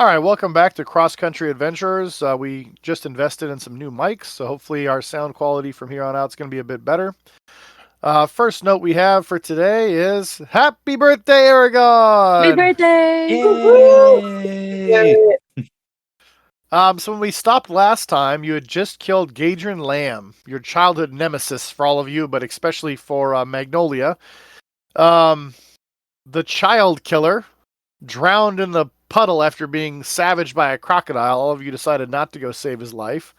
All right, welcome back to Cross Country Adventurers. We just invested in some new mics, so hopefully our sound quality from here on out is going to be a bit better. First note we have for today is Happy Birthday, Aragon! Happy birthday! Yay! So when we stopped last time, you had just killed Gadrian Lamb, your childhood nemesis for all of you, but especially for Magnolia. The child killer drowned in the puddle after being savaged by a crocodile. All of you decided not to go save his life,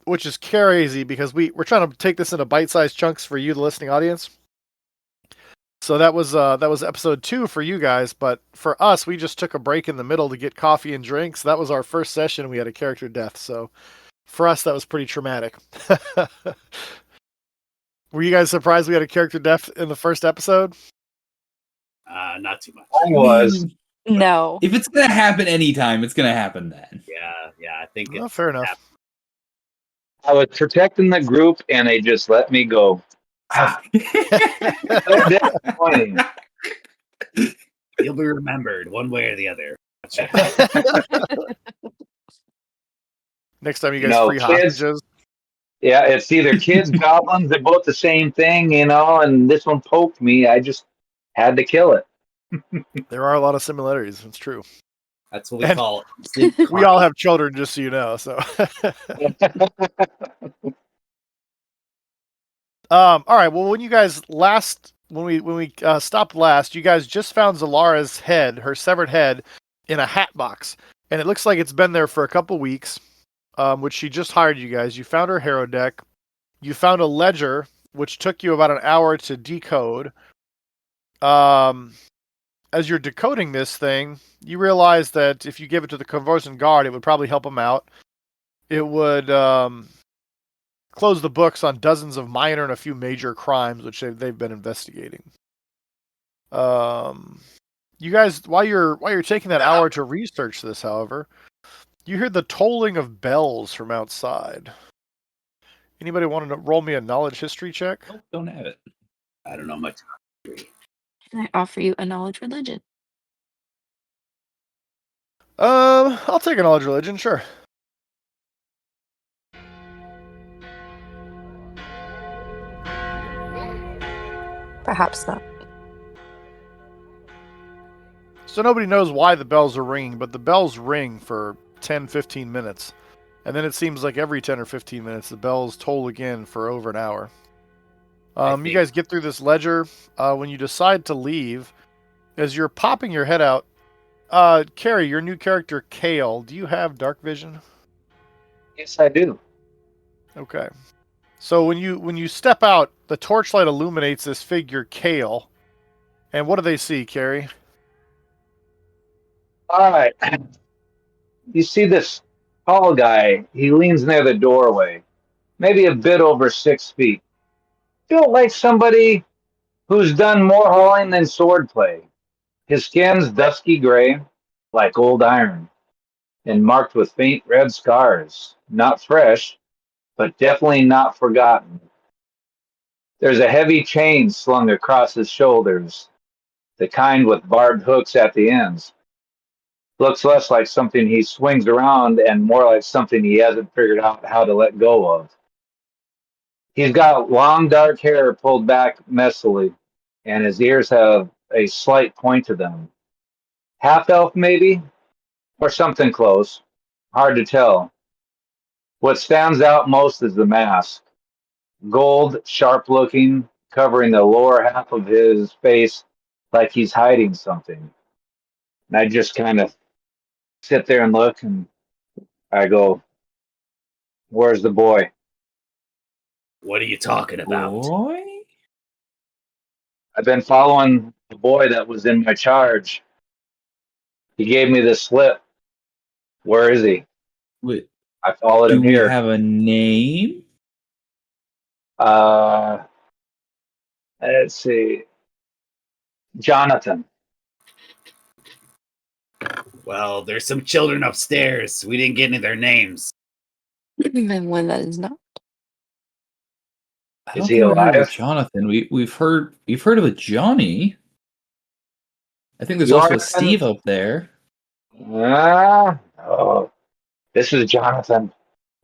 which is crazy because we're trying to take this into bite-sized chunks for you, the listening audience. So that was episode 2 for you guys, but for us, we just took a break in the middle to get coffee and drinks. That was our first session. We had a character death, so for us, that was pretty traumatic. Were you guys surprised we had a character death in the first episode? Not too much. I was. No. If it's gonna happen anytime, it's gonna happen then. Yeah, I think Well, it's fair enough. I was protecting the group, and they just let me go. So disappointing. You'll be remembered one way or the other. Next time you guys free kids, hostages. Yeah, it's either kids, goblins, they're both the same thing, and this one poked me. I just had to kill it. There are a lot of similarities. It's true. That's what we call it. We all have children, just so you know. So, all right. Well, when you guys when we stopped last, you guys just found Zalara's head, her severed head, in a hat box, and it looks like it's been there for a couple weeks. Which she just hired you guys. You found her hero deck. You found a ledger, which took you about an hour to decode. As you're decoding this thing, you realize that if you give it to the Convorsant Guard, it would probably help them out. It would close the books on dozens of minor and a few major crimes, which they've been investigating. You guys, while you're taking that hour to research this, however, you hear the tolling of bells from outside. Anybody want to roll me a knowledge history check? Nope, don't have it. I don't know much. Can I offer you a knowledge religion? I'll take a knowledge religion, sure. Perhaps not. So nobody knows why the bells are ringing, but the bells ring for 10, 15 minutes. And then it seems like every 10 or 15 minutes, the bells toll again for over an hour. You guys get through this ledger. When you decide to leave, as you're popping your head out, Carrie, your new character, Kale, do you have dark vision? Yes, I do. Okay. So when you step out, the torchlight illuminates this figure, Kale. And what do they see, Carrie? All right. You see this tall guy. He leans near the doorway, maybe a bit over 6 feet. Built like somebody who's done more hauling than swordplay. His skin's dusky gray, like old iron, and marked with faint red scars. Not fresh, but definitely not forgotten. There's a heavy chain slung across his shoulders, the kind with barbed hooks at the ends. Looks less like something he swings around and more like something he hasn't figured out how to let go of. He's got long dark hair pulled back messily, and his ears have a slight point to them. Half elf, maybe? Or something close. Hard to tell. What stands out most is the mask. Gold, sharp looking, covering the lower half of his face like he's hiding something. And I just kind of sit there and look, and I go, "Where's the boy?" What are you talking about? Boy? I've been following the boy that was in my charge. He gave me the slip. Where is he? Wait, I followed do him we here. have a name? Let's see. Jonathan. Well, there's some children upstairs. We didn't get any of their names. And one that is not. I Is don't he think we've heard of alive? Jonathan. We've heard of a Johnny. I think there's also a Jonathan? Steve up there. Oh, this is Jonathan.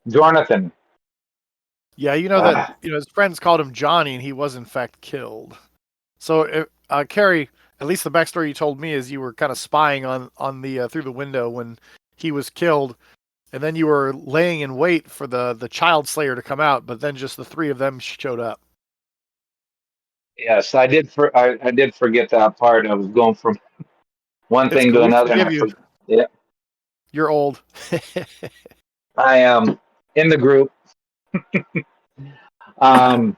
Jonathan. Yeah, you know that Ah, his friends called him Johnny, and he was in fact killed. So, Carrie, at least the backstory you told me is you were kind of spying on the through the window when he was killed, and then you were laying in wait for the child slayer to come out, but then just the three of them showed up. yes, I did. I did forget that part. I was going from one It's thing to cool. We another, and forgive you. yeah, You're old. I am in the group. Um,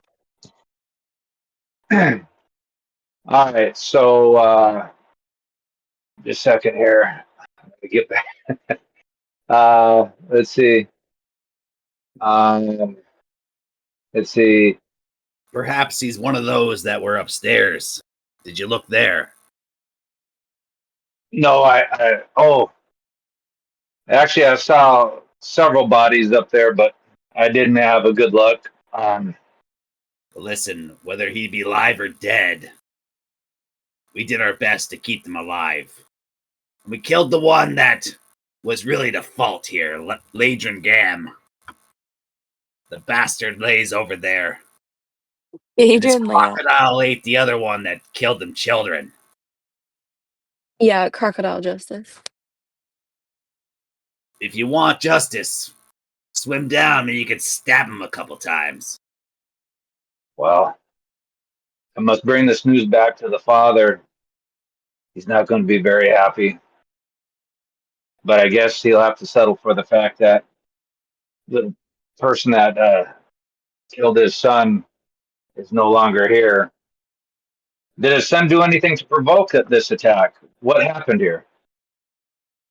all right, so just a second here. Let me get back. Let's see. Um, let's see. Perhaps he's one of those that were upstairs. Did you look there? No, oh, actually, I saw several bodies up there, but I didn't have a good look. Listen, whether he be alive or dead, we did our best to keep them alive. We killed the one that was really the fault here, Ladron Gam. The bastard lays over there. And this Adrian Leia. crocodile ate the other one that killed them children. Yeah, crocodile justice. If you want justice, swim down and you can stab him a couple times. Well, I must bring this news back to the father. He's not going to be very happy. But I guess he'll have to settle for the fact that the person that killed his son is no longer here. Did his son do anything to provoke this attack? What happened here?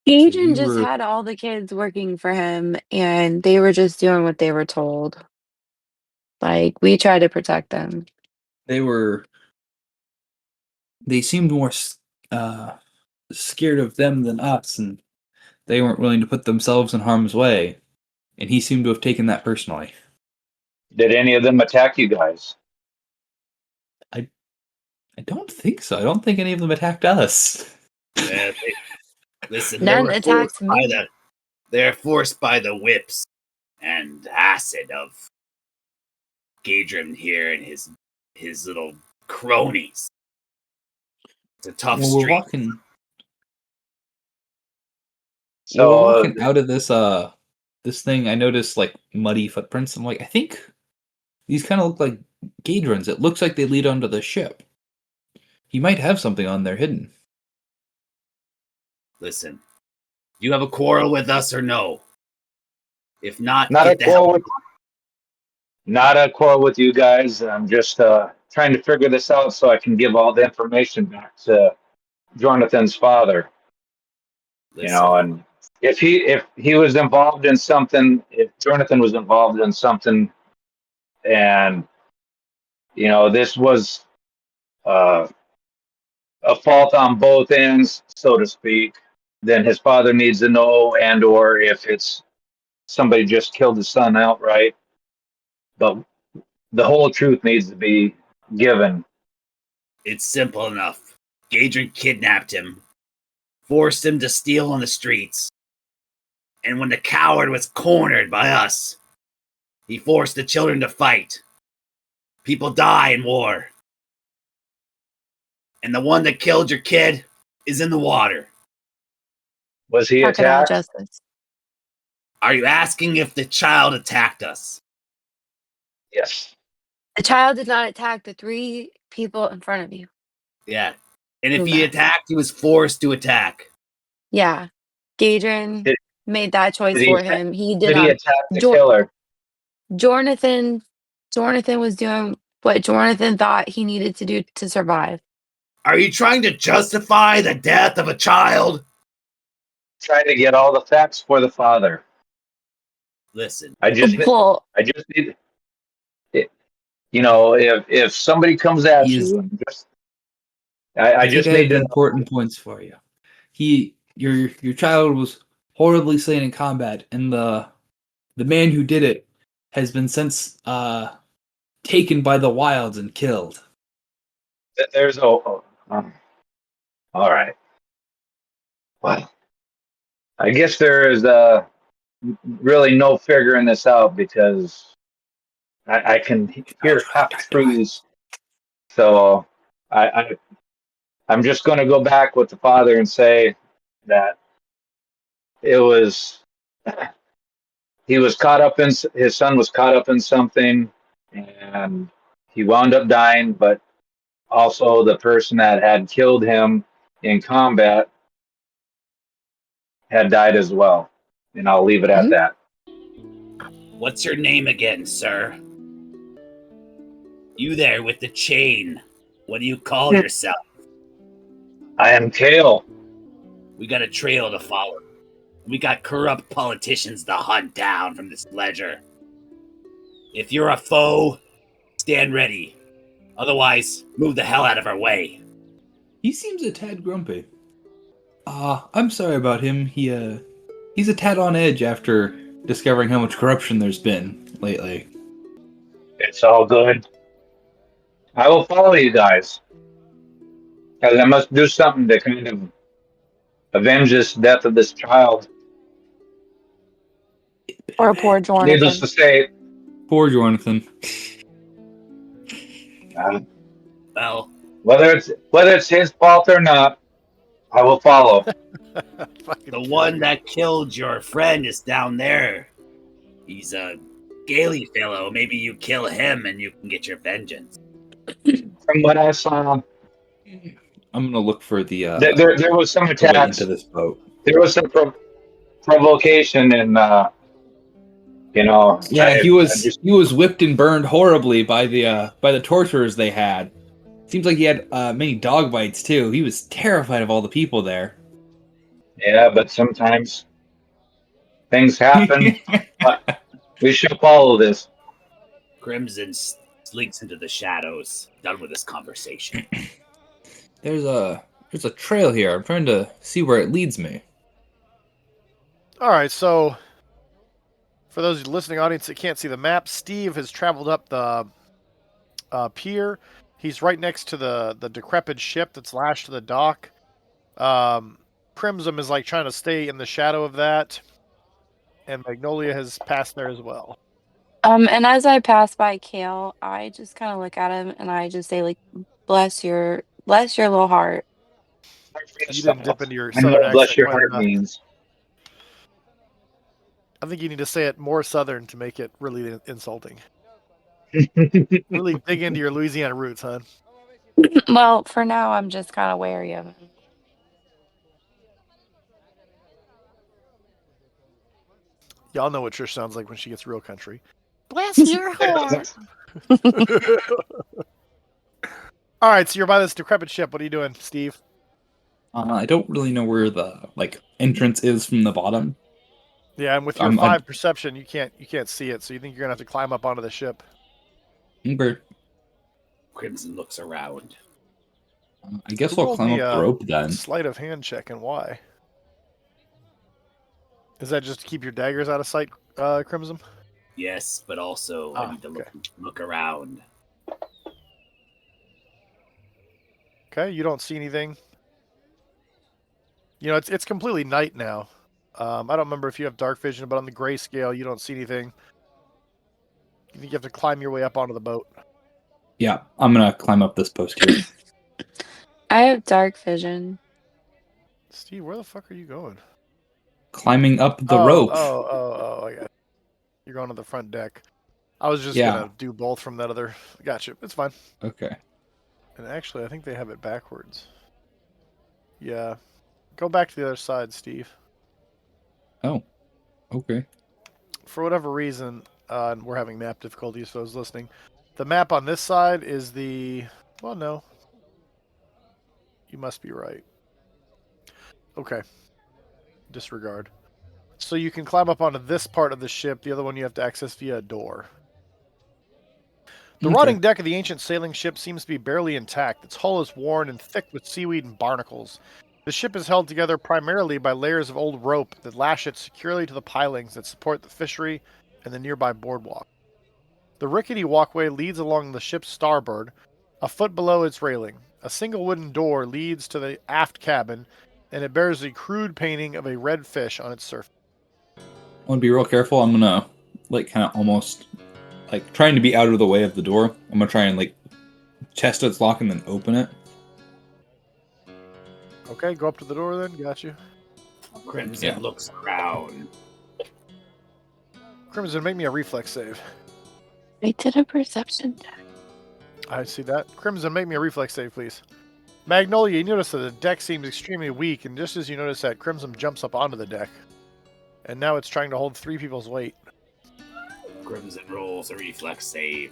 Adrian You just were had all the kids working for him, and they were just doing what they were told. Like, we tried to protect them. they were they seemed more scared of them than us, and they weren't willing to put themselves in harm's way. And he seemed to have taken that personally. Did any of them attack you guys? I don't think so. I don't think any of them attacked us. Listen, None attacked me. they're forced by the whips and acid of Gadrin here and his little cronies. It's a tough When we're street. walking So out of this thing, I noticed like muddy footprints. I'm like, I think these kind of look like Gadrons. It looks like they lead onto the ship. He might have something on there hidden. Listen, do you have a quarrel with us or no? If not, not a get the hell. quarrel with you guys. I'm just trying to figure this out so I can give all the information back to Jonathan's father. Listen, And if he was involved in something, if Jonathan was involved in something, and this was a fault on both ends, so to speak, then his father needs to know, and or if it's somebody just killed his son outright. But the whole truth needs to be given. it's simple enough. Gadrin kidnapped him, forced him to steal on the streets, and when the coward was cornered by us, he forced the children to fight. People die in war. And the one that killed your kid is in the water. Was he Crocodile attacked? justice. Are you asking if the child attacked us? Yes. The child did not attack the 3 people in front of you. Yeah. And if Who he left? attacked, he was forced to attack. Yeah. Gadrin Did- made that choice Did he, for him. He did did he not. attack the Jo- killer? Jonathan was doing what Jonathan thought he needed to do to survive. Are you trying to justify the death of a child? Trying to get all the facts for the father. Listen, I just Well, need it. If somebody comes at He is- you, and I think just I have need the to know. important points for you. Your child was horribly slain in combat, and the man who did it has been since taken by the wilds and killed. There's all right. Well, I guess there is really no figuring this out because I can hear half trees. So I'm just going to go back with the father and say that it was he was caught up in his son was caught up in something, and he wound up dying. But also, the person that had killed him in combat had died as well. And I'll leave it at that. What's your name again, sir? You there with the chain. What do you call yourself? I am Kale. We got a trail to follow. We got corrupt politicians to hunt down from this ledger. If you're a foe, stand ready. Otherwise, move the hell out of our way. He seems a tad grumpy. I'm sorry about him. He's a tad on edge after discovering how much corruption there's been lately. It's all good. I will follow you guys. Because I must do something to kind of avenge this death of this child. Or poor Needless Jonathan. to say, Poor Jonathan. Well, whether it's his fault or not, I will follow. the one that killed your friend is down there. He's a scaly fellow. Maybe you kill him and you can get your vengeance. From what I saw, I'm gonna look for the there was some the way attacks. into this boat. There was some provocation, and Yeah, he was whipped and burned horribly by the torturers they had. Seems like he had many dog bites too. He was terrified of all the people there. Yeah, but sometimes things happen. But we should follow this. Crimson slinks into the shadows. Done with this conversation. There's a trail here. I'm trying to see where it leads me. All right, so for those listening audience that can't see the map, Steve has traveled up the pier. He's right next to the decrepit ship that's lashed to the dock. Crimson is like trying to stay in the shadow of that, and Magnolia has passed there as well. And as I pass by Kale, I just kind of look at him and I just say, like, bless your little heart. You didn't dip into your I know southern what bless accent your quite heart enough. means. I think you need to say it more southern to make it really insulting. Really dig into your Louisiana roots, huh? Well, for now, I'm just kind of wary of him. Y'all know what Trish sounds like when she gets real country. Bless your heart. All right, so you're by this decrepit ship. What are you doing, Steve? I don't really know where the entrance is from the bottom. Yeah, and with your 5 perception, you can't see it, so you think you're gonna have to climb up onto the ship. Okay. Crimson looks around. I guess Who I'll rolled climb the, up the rope then. Sleight of hand check, and why? Is that just to keep your daggers out of sight, Crimson? Yes, but also I need to look around. Okay, you don't see anything. You know, it's completely night now. I don't remember if you have dark vision, but on the grayscale, you don't see anything. You think you have to climb your way up onto the boat? Yeah, I'm gonna climb up this post here. I have dark vision. Steve, where the fuck are you going? Climbing up the rope. Oh, I got it. You're going to the front deck. I was just gonna do both from that other. Gotcha. It's fine. Okay. And actually, I think they have it backwards. Yeah. Go back to the other side, Steve. Oh. Okay. For whatever reason, we're having map difficulties, so I was listening. The map on this side is the... Well, no. You must be right. Okay. Disregard. So you can climb up onto this part of the ship. The other one you have to access via a door. The rotting deck of the ancient sailing ship seems to be barely intact. Its hull is worn and thick with seaweed and barnacles. The ship is held together primarily by layers of old rope that lash it securely to the pilings that support the fishery and the nearby boardwalk. The rickety walkway leads along the ship's starboard, a foot below its railing. A single wooden door leads to the aft cabin, and it bears a crude painting of a red fish on its surface. I want to be real careful. I'm gonna like kind of almost like trying to be out of the way of the door. I'm gonna try and like test its lock and then open it. Okay, go up to the door then. Got you. Crimson Yeah. looks around. Crimson, make me a reflex save. I did a perception check. I see that. Crimson, make me a reflex save, please. Magnolia, you notice that the deck seems extremely weak, and just as you notice that, Crimson jumps up onto the deck. And now it's trying to hold 3 people's weight. Crimson rolls a reflex save.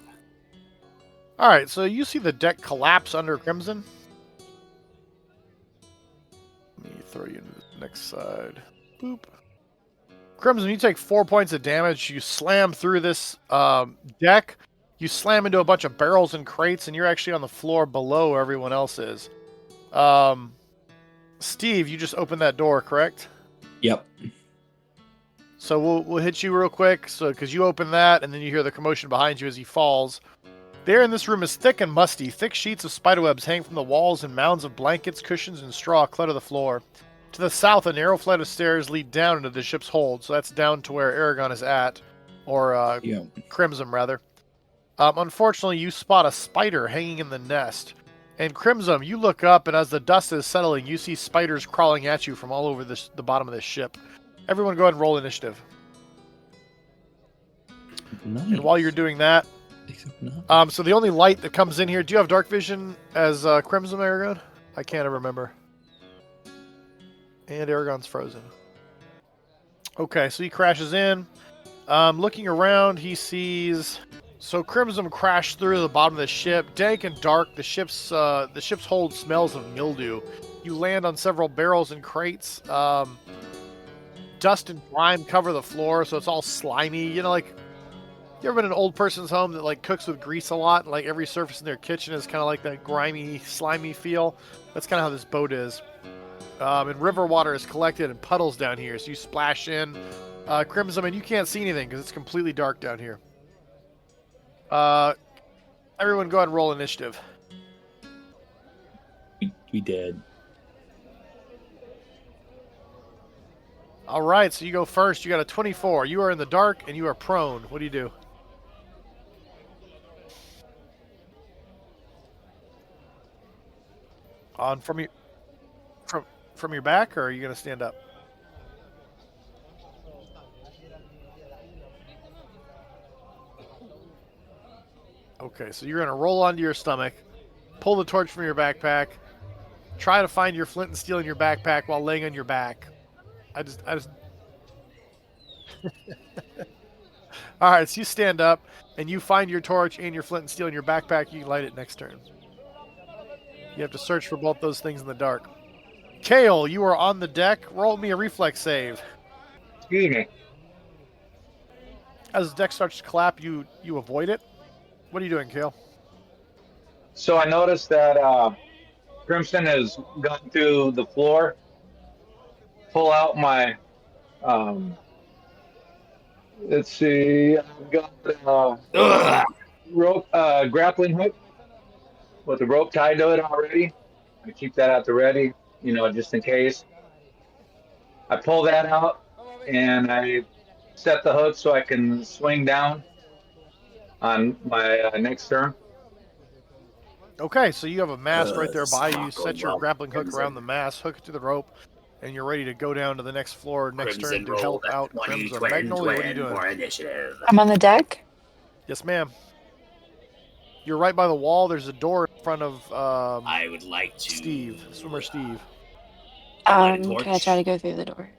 Alright, so you see the deck collapse under Crimson. Let me throw you into the next side. Boop. Crimson, you take 4 points of damage. You slam through this deck. You slam into a bunch of barrels and crates, and you're actually on the floor below where everyone else is. Steve, you just opened that door, correct? Yep. So we'll hit you real quick, because you open that, and then you hear the commotion behind you as he falls. The air in this room is thick and musty. Thick sheets of spiderwebs hang from the walls, and mounds of blankets, cushions, and straw clutter the floor. To the south, a narrow flight of stairs lead down into the ship's hold, so that's down to where Aragon is at, or Yeah. Crimson, rather. Unfortunately, you spot a spider hanging in the nest. And Crimson, you look up, and as the dust is settling, you see spiders crawling at you from all over the bottom of this ship. Everyone go ahead and roll initiative. Nice. And while you're doing that, Except not. so the only light that comes in here, do you have dark vision as Crimson, Aragon? I can't remember. And Aragon's frozen. Okay, so he crashes in. Looking around, he sees... So Crimson crashed through the bottom of the ship. Dank and dark, the ship's hold smells of mildew. You land on several barrels and crates. Dust and grime cover the floor, so it's all slimy. You know, like, you ever been in an old person's home that like cooks with grease a lot, and like every surface in their kitchen is kind of like that grimy, slimy feel? That's kind of how this boat is. And river water is collected in puddles down here, so you splash in. Crimson, and you can't see anything because it's completely dark down here. Everyone go ahead and roll initiative. We did. All right, so you go first. You got a 24. You are in the dark, and you are prone. What do you do? On from your back, or are you going to stand up? Okay, so you're going to roll onto your stomach, pull the torch from your backpack, try to find your flint and steel in your backpack while laying on your back. I just... All right, so you stand up, and you find your torch and your flint and steel in your backpack. You can light it next turn. You have to search for both those things in the dark. Kale, you are on the deck. Roll me a reflex save. Excuse me. As the deck starts to collapse, you avoid it. What are you doing, Kale? So I noticed that Crimson has gone through the floor. Pull out my, let's see, I've got rope, grappling hook with the rope tied to it already. I keep that at the ready, just in case. I pull that out and I set the hook so I can swing down on my next turn. Okay, so you have a mast right there by you. Smock Set your well, grappling hook Crimson. around the mast, hook it to the rope, and you're ready to go down to the next floor next Crimson turn to help rolled a out 20 Crimson. twin Magnolia, what are you twin doing? for initiative. I'm on the deck. Yes, ma'am. You're right by the wall. There's a door in front of I would like to... Steve, swimmer Steve. Light a Can I torch. try to go through the door?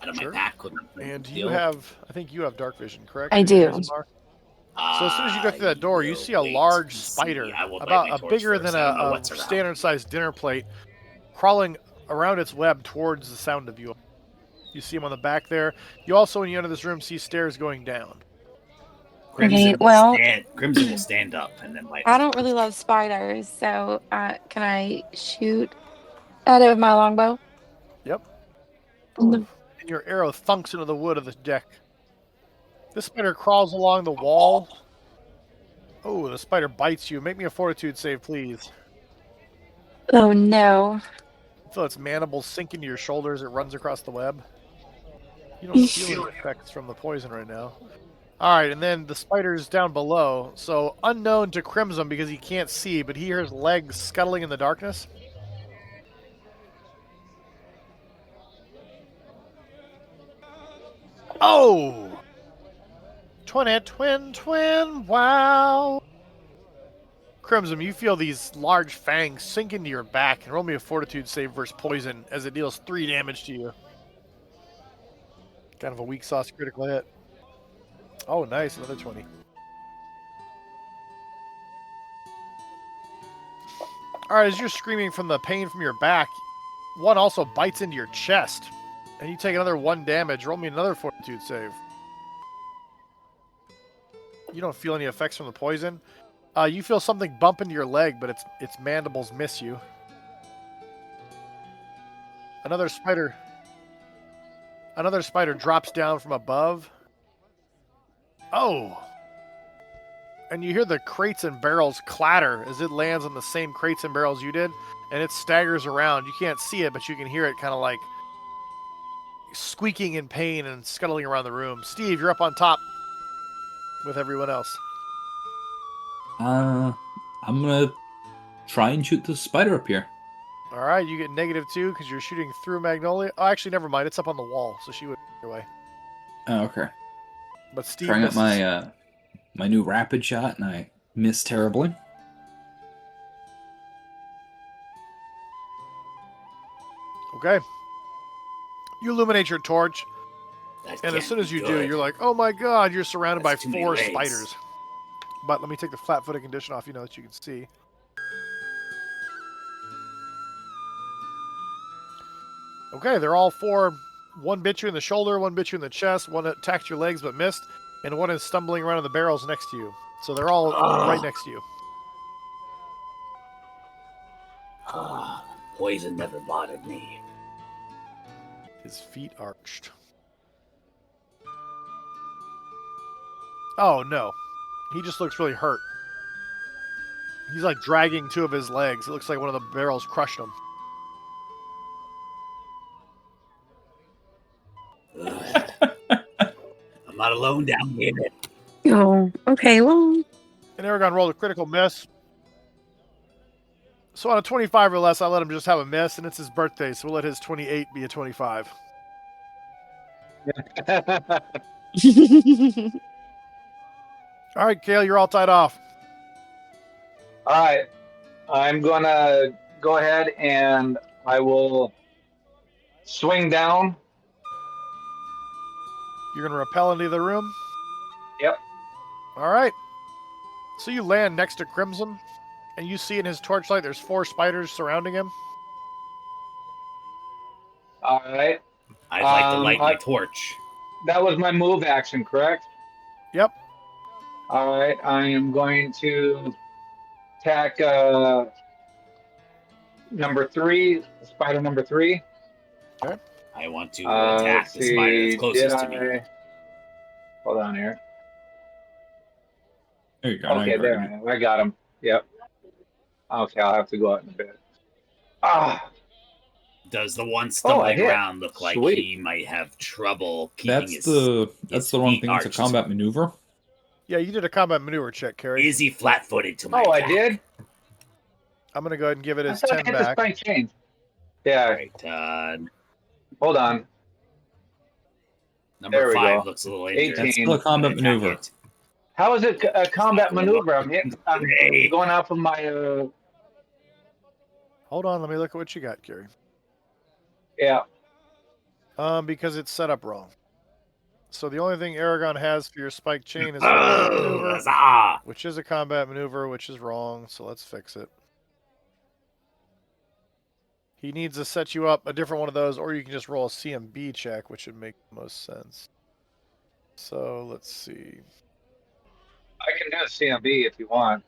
Out of Sure. my pack with my And steel. you have, I think you have dark vision, correct? I do. So as soon as you go through that door, you will see a wait large and see. spider, I will light about my a torch bigger first. than I don't know a what's around. standard-sized dinner plate, crawling around its web towards the sound of you. You see him on the back there. You also, when you enter this room, see stairs going down. Okay, well- Crimson will stand up and then light. I don't really love spiders, so can I shoot at it with my longbow? Yep. Mm. And your arrow thunks into the wood of the deck. This spider crawls along the wall. Oh, the spider bites you. Make me a fortitude save, please. Oh no. Feel its mandibles sink into your shoulders. It runs across the web. You don't feel any effects from the poison right now. All right, and then the spider's down below. So unknown to Crimson because he can't see, but he hears legs scuttling in the darkness. Oh! Twin, wow! Crimson, you feel these large fangs sink into your back and roll me a fortitude save versus poison as it deals 3 damage to you. Kind of a weak sauce critical hit. Oh, nice, another 20. Alright, as you're screaming from the pain from your back, one also bites into your chest. And you take another 1 damage. Roll me another fortitude save. You don't feel any effects from the poison. You feel something bump into your leg, but its mandibles miss you. Another spider drops down from above. Oh! And you hear the crates and barrels clatter as it lands on the same crates and barrels you did, and it staggers around. You can't see it, but you can hear it kind of like squeaking in pain and scuttling around the room. Steve, you're up on top with everyone else. I'm gonna try and shoot the spider up here. All right, you get -2 because you're shooting through Magnolia. Oh, actually, never mind. It's up on the wall, so she would your way. Oh, okay. But Steve Trying out misses. my new rapid shot, and I missed terribly. Okay. You illuminate your torch, That and as can't soon as be you do, good. you're like, oh my god, you're surrounded That's by too many 4 legs. spiders. But let me take the flat-footed condition off, that you can see. Okay, they're all 4. One bit you in the shoulder, one bit you in the chest, one attacked your legs but missed, and one is stumbling around in the barrels next to you. So they're all right next to you. Poison never bothered me. His feet arched. Oh, no. He just looks really hurt. He's like dragging 2 of his legs. It looks like one of the barrels crushed him. I'm not alone down here. Oh, okay. Well, And Aragon rolled a critical miss. So on a 25 or less, I let him just have a miss, and it's his birthday, so we'll let his 28 be a 25. All right, Kale, you're all tied off. All right. I'm going to go ahead and I will swing down. You're going to rappel into the room? Yep. All right. So you land next to Crimson, and you see in his torchlight there's 4 spiders surrounding him. All right. I'd like to light my torch. That was my move action, correct? Yep. All right. I am going to attack number 3, spider number 3. I want to attack the spider that's closest to me. Hold on here. There you go. Okay, there I am. I got him. Yep. Okay, I'll have to go out in a bit. Does the one stumbling hit. around look like Sweet. he might have trouble keeping That's his... the wrong feet thing. It's a arched? combat maneuver. Yeah, you did a combat maneuver check, Carrie. Is he flat-footed to my Oh, I attack? did? I'm going to go ahead and give it I his thought I 10 hit the back. spike change. Yeah, All right, hold on. number There we 5 go. looks a little injured. 18. That's still a combat Attack maneuver. it. How is it a combat maneuver? I'm Great. going off of my, Hold on, let me look at what you got, Carrie. yeah. Because it's set up wrong. So the only thing Aragon has for your spike chain is combat Oh, maneuver, huzzah! which is a combat maneuver, which is wrong. So let's fix it. He needs to set you up a different one of those, or you can just roll a CMB check, which would make the most sense. So let's see. I can do a CMB if you want.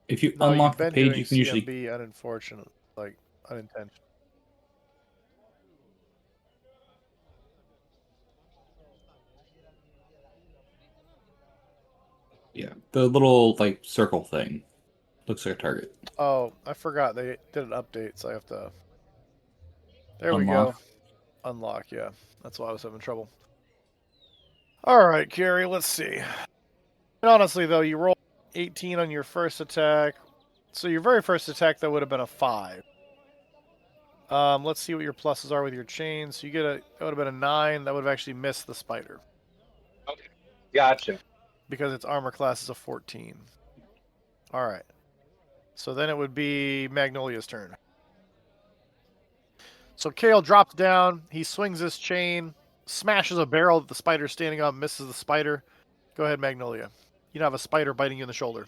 If you No, unlock you've the been page, doing you can usually. CMB unfortunate, like unintentional. Yeah, the little like circle thing looks like a target. Oh, I forgot they did an update, so I have to. There we Unlock. go. Unlock, yeah. That's why I was having trouble. All right, Carrie, let's see. And honestly, though, you rolled 18 on your first attack. So your very first attack, that would have been a 5. Let's see what your pluses are with your chain. So you get that would have been a 9. That would have actually missed the spider. Okay. Gotcha. Because its armor class is a 14. All right. So then it would be Magnolia's turn. So Kale drops down. He swings his chain, smashes a barrel that the spider's standing on, misses the spider. Go ahead, Magnolia. You don't have a spider biting you in the shoulder.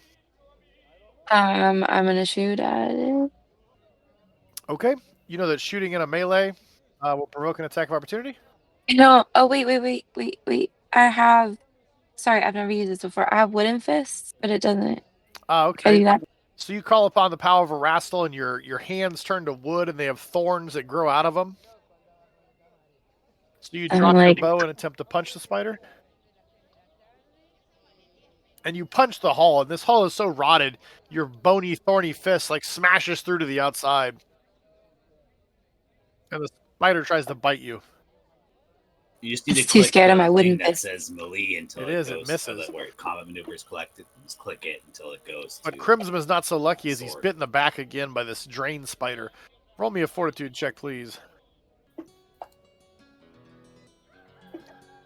I'm gonna shoot at it. Okay. You know that shooting in a melee will provoke an attack of opportunity? No. Oh wait. I have. Sorry, I've never used this before. I have wooden fists, but it doesn't. Ah, Can I do okay. that? So you call upon the power of Erastil, and your hands turn to wood, and they have thorns that grow out of them. So you I'm drop your like, bow and attempt to punch the spider. And you punch the hull, and this hull is so rotted, your bony, thorny fist like smashes through to the outside. And the spider tries to bite you. You just need I'm to too click scared of the my thing wooden that fist. says melee until It it is, it goes misses. where combat maneuvers collected. Just click it until it goes. But to Crimson is not so lucky as he's sword. bit in the back again by this drain spider. Roll me a fortitude check, please.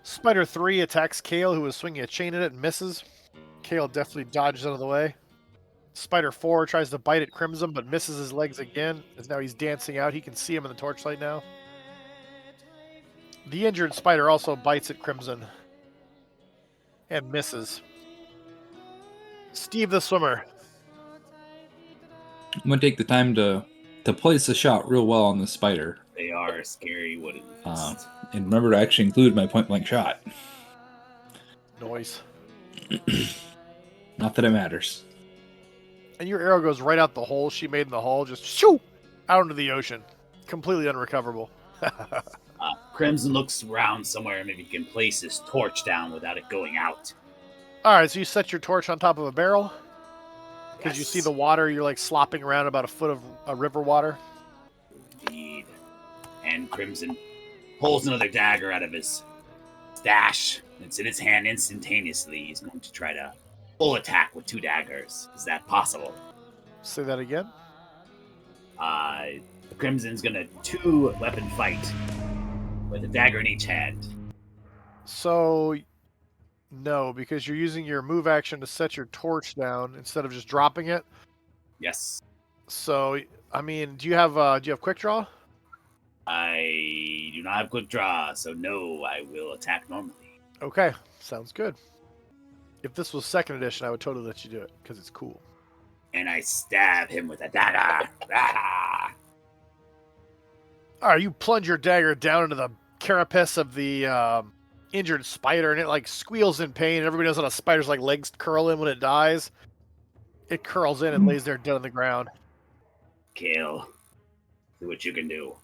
Spider 3 attacks Kale, who is swinging a chain at it, and misses. Kale definitely dodges out of the way. Spider 4 tries to bite at Crimson, but misses his legs again, as now he's dancing out. He can see him in the torchlight now. The injured spider also bites at Crimson and misses. Steve the swimmer. I'm gonna take the time to place a shot real well on the spider, They are scary wooden fists. and remember to actually include my point blank shot. Noise. Not that it matters. And your arrow goes right out the hole she made in the hull, just shoo out into the ocean. Completely unrecoverable. Crimson looks around somewhere. Maybe he can place his torch down without it going out. Alright, so you set your torch on top of a barrel. Because you Yes. see the water, you're like slopping around about a foot of river water. Indeed. And Crimson pulls another dagger out of his stash. It's in his hand instantaneously. He's going to try to full attack with 2 daggers. Is that possible? Say that again. Crimson's gonna 2-weapon fight with a dagger in each hand. So, no, because you're using your move action to set your torch down instead of just dropping it. Yes. So, I mean, do you have quick draw? I do not have quick draw, so no, I will attack normally. Okay, sounds good. If this was 2nd edition, I would totally let you do it because it's cool. And I stab him with a dagger. Ah! All right, you plunge your dagger down into the carapace of the injured spider, and it like squeals in pain. And everybody knows how a spider's like legs curl in when it dies. It curls in and lays there dead on the ground. Kill. See what you can do.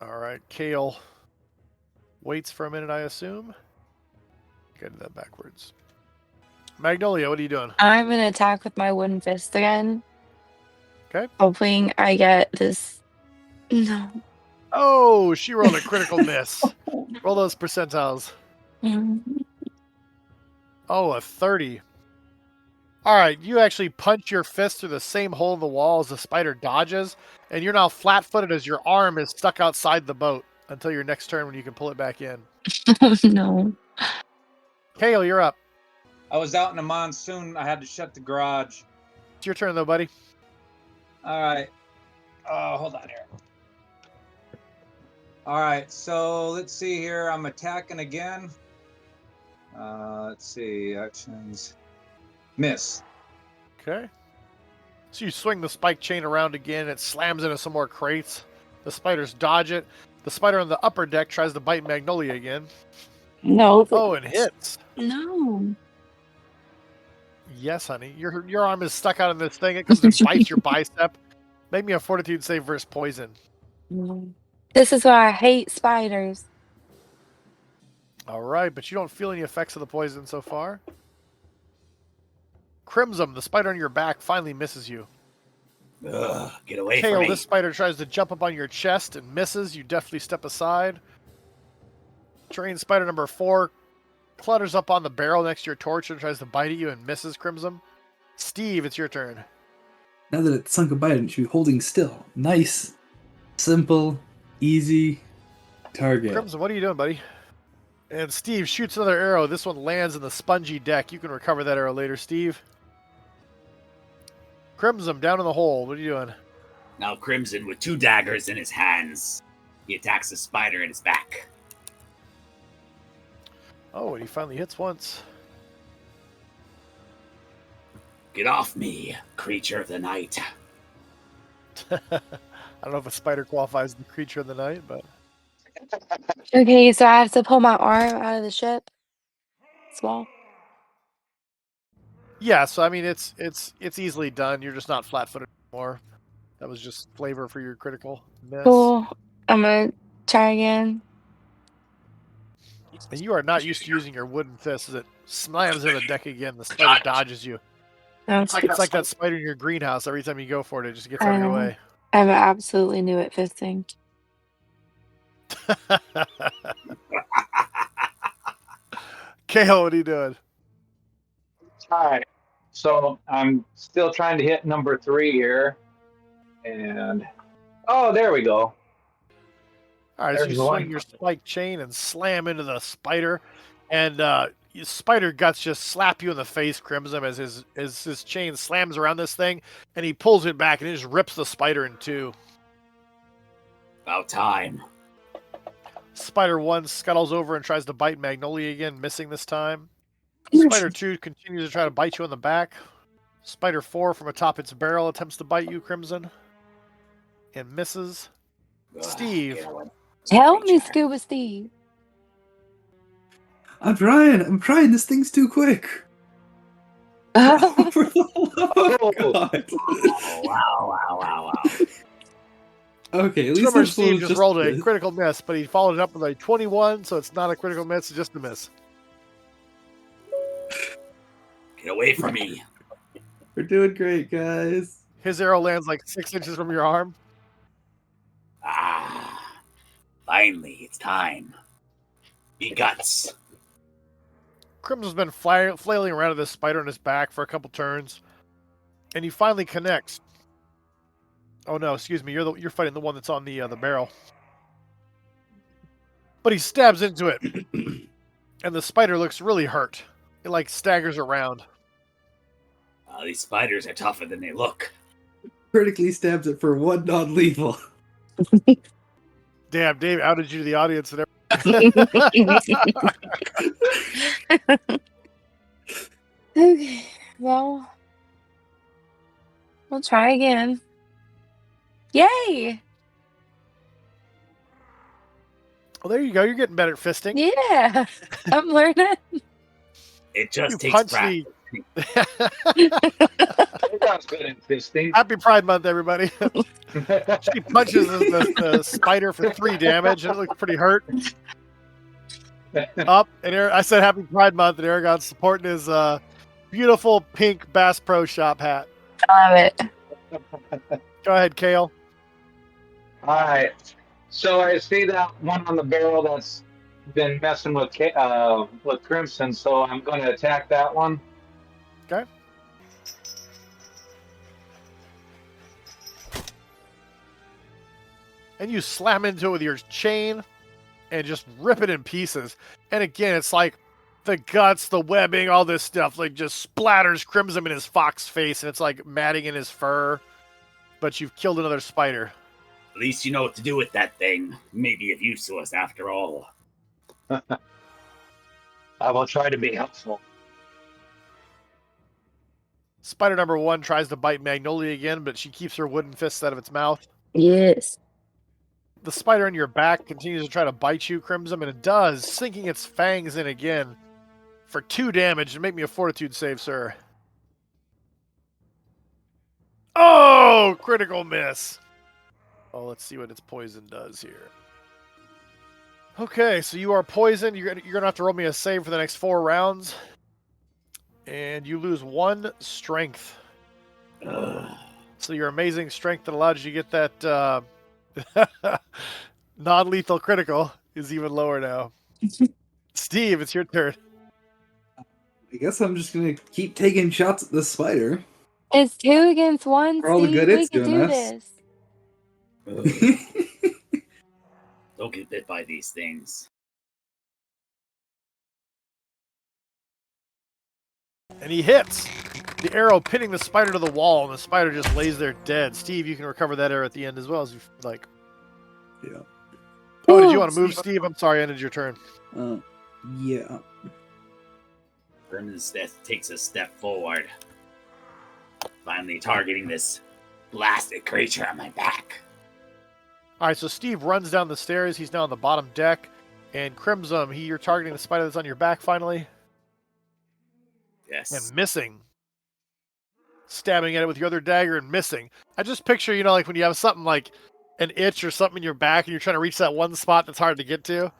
All right, Kale waits for a minute, I assume. Get that backwards. Magnolia, what are you doing? I'm gonna attack with my wooden fist again. Okay. Hoping I get this. No. Oh, she rolled a critical miss. Roll those percentiles. Oh, a 30. All right, you actually punch your fist through the same hole in the wall as the spider dodges, and you're now flat-footed as your arm is stuck outside the boat until your next turn when you can pull it back in. Oh no. Kale, you're up. I was out in a monsoon. I had to shut the garage. It's your turn, though, buddy. All right. Hold on here. All right. So let's see here. I'm attacking again. Let's see. Actions. Miss. Okay. So you swing the spike chain around again. It slams into some more crates. The spiders dodge it. The spider on the upper deck tries to bite Magnolia again. No. Oh, and hits. No. Yes, honey. Your arm is stuck out in this thing. It comes and bites your bicep. Make me a fortitude save versus poison. This is why I hate spiders. All right, but you don't feel any effects of the poison so far. Crimson, the spider on your back, finally misses you. Get away Kale, from me. this spider tries to jump up on your chest and misses. You definitely step aside. Trained spider number 4 clutters up on the barrel next to your torch and tries to bite at you and misses, Crimson. Steve, it's your turn. Now that it's sunk a bite into you, holding still. Nice, simple, easy target. Crimson, what are you doing, buddy? And Steve shoots another arrow. This one lands in the spongy deck. You can recover that arrow later, Steve. Crimson, down in the hole. What are you doing? Now Crimson, with 2 daggers in his hands, he attacks the spider in his back. Oh, and he finally hits once. Get off me, creature of the night. I don't know if a spider qualifies as the creature of the night, but Okay, so I have to pull my arm out of the ship. Small. yeah. So I mean, it's easily done. You're just not flat-footed anymore. That was just flavor for your critical miss. Cool. I'm gonna try again. And you are not used to using your wooden fist as it slams into the deck again. The spider dodges you. It's like that spider in your greenhouse. Every time you go for it, it just gets out of your way. I'm absolutely new at fisting. Kale, what are you doing? All right. So I'm still trying to hit number 3 here. And, oh, there we go. All right, so There's you one. swing your spike chain and slam into the spider, and your spider guts just slap you in the face, Crimson, as his chain slams around this thing, and he pulls it back and it just rips the spider in 2. About time. Spider 1 scuttles over and tries to bite Magnolia again, missing this time. Spider 2 continues to try to bite you on the back. Spider 4 from atop its barrel attempts to bite you, Crimson, and misses. Steve. Get away. Help me, Creature. Scuba Steve. I'm trying. This thing's too quick. For the love of God. Oh, wow. Okay, at least Swimmer this Steve was just just rolled a this. critical miss, but he followed it up with a 21, so it's not a critical miss, it's just a miss. Get away from me. We're doing great, guys. His arrow lands like 6 inches from your arm. Finally, it's time. Be guts. Crimson's been flailing around at this spider in his back for a couple turns, and he finally connects. Oh no, excuse me, you're fighting the one that's on the barrel. But he stabs into it, and the spider looks really hurt. It like staggers around. These spiders are tougher than they look. Critically stabs it for 1 non-lethal. Damn, Dave outed you to the audience and everything. Okay, well, we'll try again. Yay! Well, there you go. You're getting better at fisting. Yeah, I'm learning. It just You takes punch practice. Sounds good in fisting. Happy Pride Month, everybody. She punches the spider for 3 damage, and it looks pretty hurt. Up, and I said Happy Pride Month, and Aragon's supporting his beautiful pink Bass Pro Shop hat. I love it. Go ahead, Kale. All right. So I see that one on the barrel that's been messing with Crimson, so I'm going to attack that one. Okay. And you slam into it with your chain and just rip it in pieces. And again, it's like the guts, the webbing, all this stuff, like just splatters Crimson in his fox face, and it's like matting in his fur. But you've killed another spider. At least you know what to do with that thing. Maybe of use to us after all. I will try to be helpful. Spider number 1 tries to bite Magnolia again, but she keeps her wooden fists out of its mouth. Yes. The spider in your back continues to try to bite you, Crimson, and it does, sinking its fangs in again for 2 damage. And make me a fortitude save, sir. Oh, critical miss. Oh, let's see what its poison does here. Okay, so you are poisoned. You're gonna have to roll me a save for the next 4 rounds, and you lose 1 strength. So your amazing strength that allowed you to get that non-lethal critical is even lower now. Steve, it's your turn. I guess I'm just gonna keep taking shots at this spider. It's 2 against 1, For all the Steve. good We it's can doing do us. this. Ugh, don't get bit by these things. And he hits. The arrow pinning the spider to the wall, and the spider just lays there dead. Steve, you can recover that arrow at the end as well as you like. Yeah. Oh, did you want to move, Steve? I'm sorry, I ended your turn. Yeah. Vermin's death takes a step forward, finally targeting this blasted creature on my back. All right, so Steve runs down the stairs. He's now on the bottom deck. And Crimson, you're targeting the spider that's on your back finally. Yes. And missing. Stabbing at it with your other dagger and missing. I just picture, like when you have something like an itch or something in your back and you're trying to reach that one spot that's hard to get to.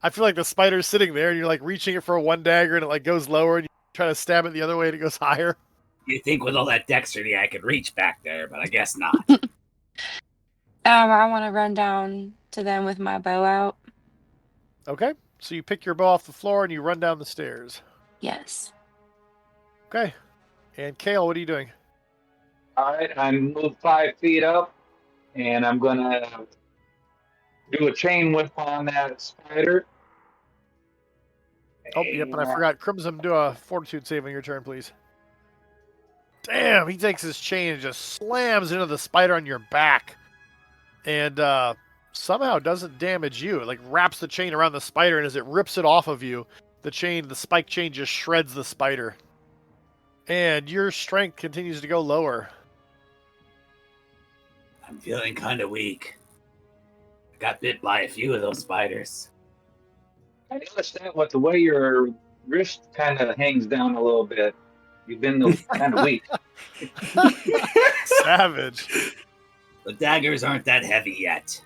I feel like the spider's sitting there and you're like reaching it for a one dagger and it like goes lower and you try to stab it the other way and it goes higher. You think with all that dexterity I could reach back there, but I guess not. I want to run down to them with my bow out. Okay, so you pick your bow off the floor and you run down the stairs. Yes. Okay, and Kale, what are you doing? All right, I moved 5 feet up, and I'm gonna do a chain whip on that spider. Oh, yep, and I forgot. Crimson, do a fortitude save on your turn, please. Damn, he takes his chain and just slams into the spider on your back. And somehow doesn't damage you. It like wraps the chain around the spider, and as it rips it off of you, the spike chain just shreds the spider. And your strength continues to go lower. I'm feeling kind of weak. I got bit by a few of those spiders. I noticed that with the way your wrist kind of hangs down a little bit. You've been kind of weak. Savage. The daggers aren't that heavy yet.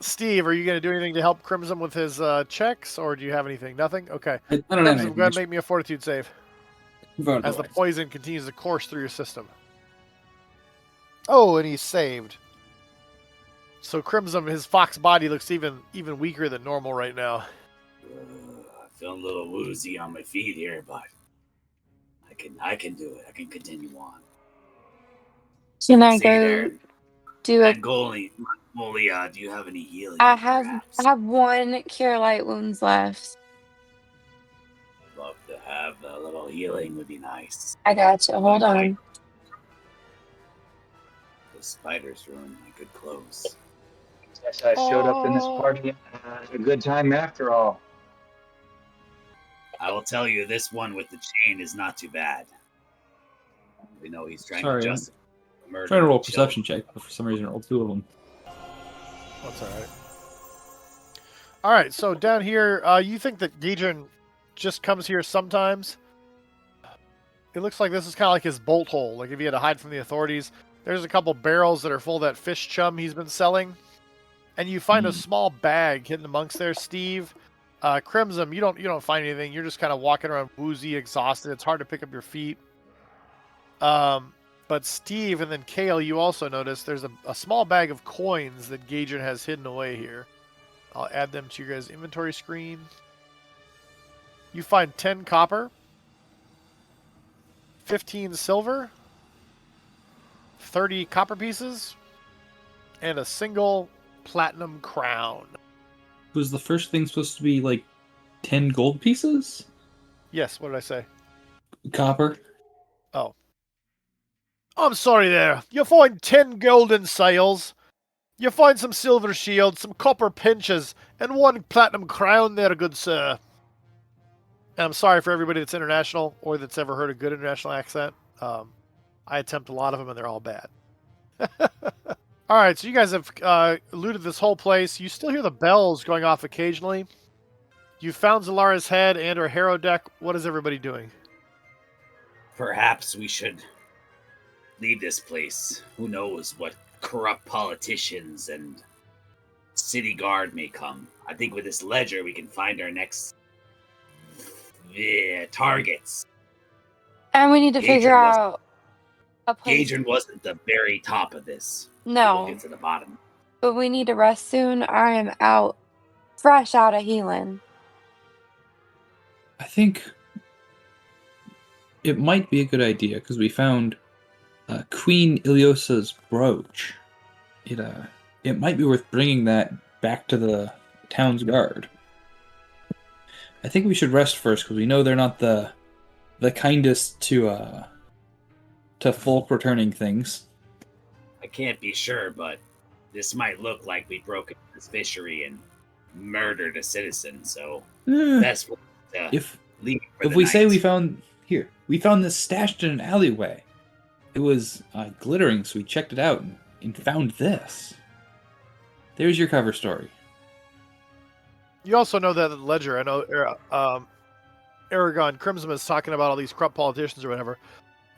Steve, are you going to do anything to help Crimson with his checks, or do you have anything? Nothing? Okay. I don't have Crimson, anything. go ahead and make me a fortitude save Vote as the otherwise. poison continues to course through your system. Oh, and he's saved. So Crimson, his fox body looks even weaker than normal right now. I feel a little woozy on my feet here, but I can do it. I can continue on. Can I See go there, do a? Magnolia, do you have any healing? I have perhaps? 1 cure light wounds left. Love to have a little healing would be nice. I got you. Hold on. The spiders ruined my good clothes. Guess I showed up in this party at a good time after all. I will tell you, this one with the chain is not too bad. We know he's trying Sorry, to I'm just murder. Trying to roll a children. perception check, but for some reason I rolled 2 of them. That's all right. All right, so down here, you think that Gideon just comes here sometimes? It looks like this is kind of like his bolt hole. Like if he had to hide from the authorities, there's a couple barrels that are full of that fish chum he's been selling, and you find a small bag hidden amongst there. Steve, Crimson, you don't find anything. You're just kind of walking around woozy, exhausted. It's hard to pick up your feet. But Steve and then Kale, you also notice there's a small bag of coins that Gideon has hidden away here. I'll add them to your guys' inventory screen. You find 10 copper, 15 silver, 30 copper pieces, and a single platinum crown. Was the first thing supposed to be like 10 gold pieces? Yes, what did I say? Copper? I'm sorry there. You find 10 golden sails. You find some silver shields, some copper pinches, and 1 platinum crown there, good sir. And I'm sorry for everybody that's international or that's ever heard a good international accent. I attempt a lot of them, and they're all bad. All right, so you guys have looted this whole place. You still hear the bells going off occasionally. You found Zalara's head and her harrow deck. What is everybody doing? Perhaps we should leave this place. Who knows what corrupt politicians and city guard may come. I think with this ledger we can find our next targets. And we need to Adrian figure was- out A place. Gadrin wasn't the very top of this. We'll No, get to the bottom. but we need to rest soon. I am out, fresh out of healing. I think it might be a good idea because we found Queen Iliosa's brooch. It might be worth bringing that back to the town's guard. I think we should rest first because we know they're not the kindest to folk returning things. I can't be sure, but this might look like we broke into this fishery and murdered a citizen. So best way to If leave for if the we say night. we found this stashed in an alleyway. It was glittering, so we checked it out and found this. There's your cover story. You also know that in the ledger, I know Aragon Crimson is talking about all these corrupt politicians or whatever.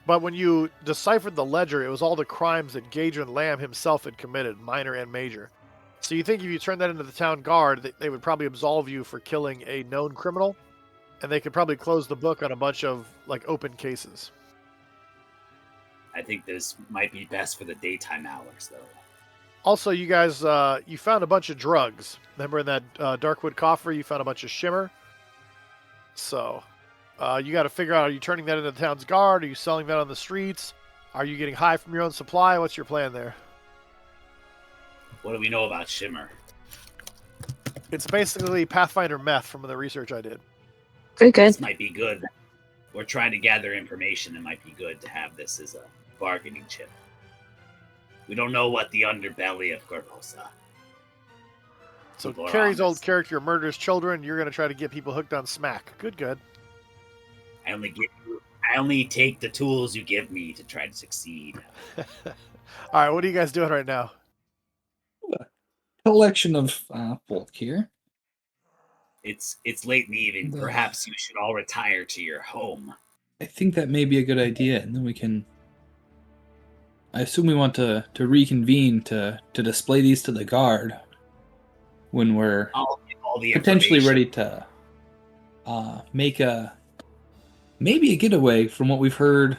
But when you deciphered the ledger, it was all the crimes that Gadrin Lamb himself had committed, minor and major. So you think if you turn that into the town guard, they would probably absolve you for killing a known criminal, and they could probably close the book on a bunch of like open cases. I think this might be best for the daytime hours, though. Also, you guys, you found a bunch of drugs. Remember in that Darkwood coffer, you found a bunch of shimmer. So, you got to figure out: are you turning that into the town's guard? Are you selling that on the streets? Are you getting high from your own supply? What's your plan there? What do we know about Shimmer? It's basically Pathfinder meth from the research I did. Good, good. This might be good. We're trying to gather information. It might be good to have this as a bargaining chip. We don't know what the underbelly of Corvosa. So People are Carrie's old honest. character murders children. You're going to try to get people hooked on smack. Good, good. I only take the tools you give me to try to succeed. All right, what are you guys doing right now? Collection of folk here. It's late in the evening. The- Perhaps you should all retire to your home. I think that may be a good idea, and then we can. I assume we want to reconvene to display these to the guard when we're I'll give all the potentially information. ready to make maybe a getaway. From what we've heard,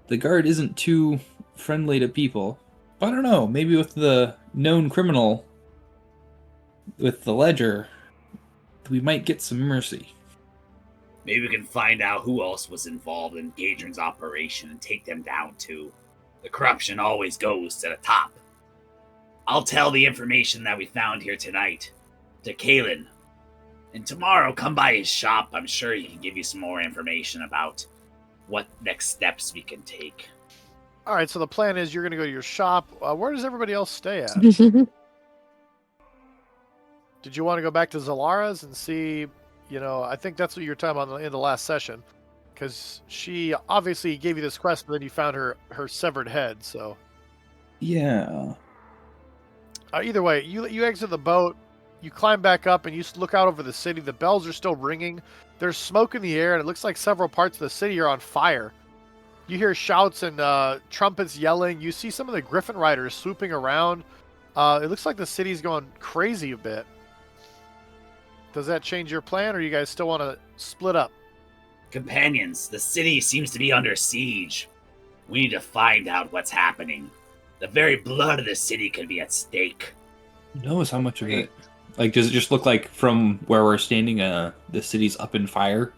the guard isn't too friendly to people. I don't know. Maybe with the known criminal, with the ledger, we might get some mercy. Maybe we can find out who else was involved in Gadrin's operation and take them down too. The corruption always goes to the top. I'll tell the information that we found here tonight to Kalen. And tomorrow, come by his shop. I'm sure he can give you some more information about what next steps we can take. All right, so the plan is you're going to go to your shop. Where does everybody else stay at? Did you want to go back to Zalara's and see, I think that's what you were talking about in the last session, because she obviously gave you this quest, but then you found her severed head, so. Yeah. Either way, you exit the boat, you climb back up, and you look out over the city. The bells are still ringing. There's smoke in the air, and it looks like several parts of the city are on fire. You hear shouts and trumpets yelling. You see some of the Griffin riders swooping around. It looks like the city's going crazy a bit. Does that change your plan, or you guys still want to split up? Companions, the city seems to be under siege. We need to find out what's happening. The very blood of the city could be at stake. Who knows how much of it? Like, does it just look like from where we're standing, the city's up in fire?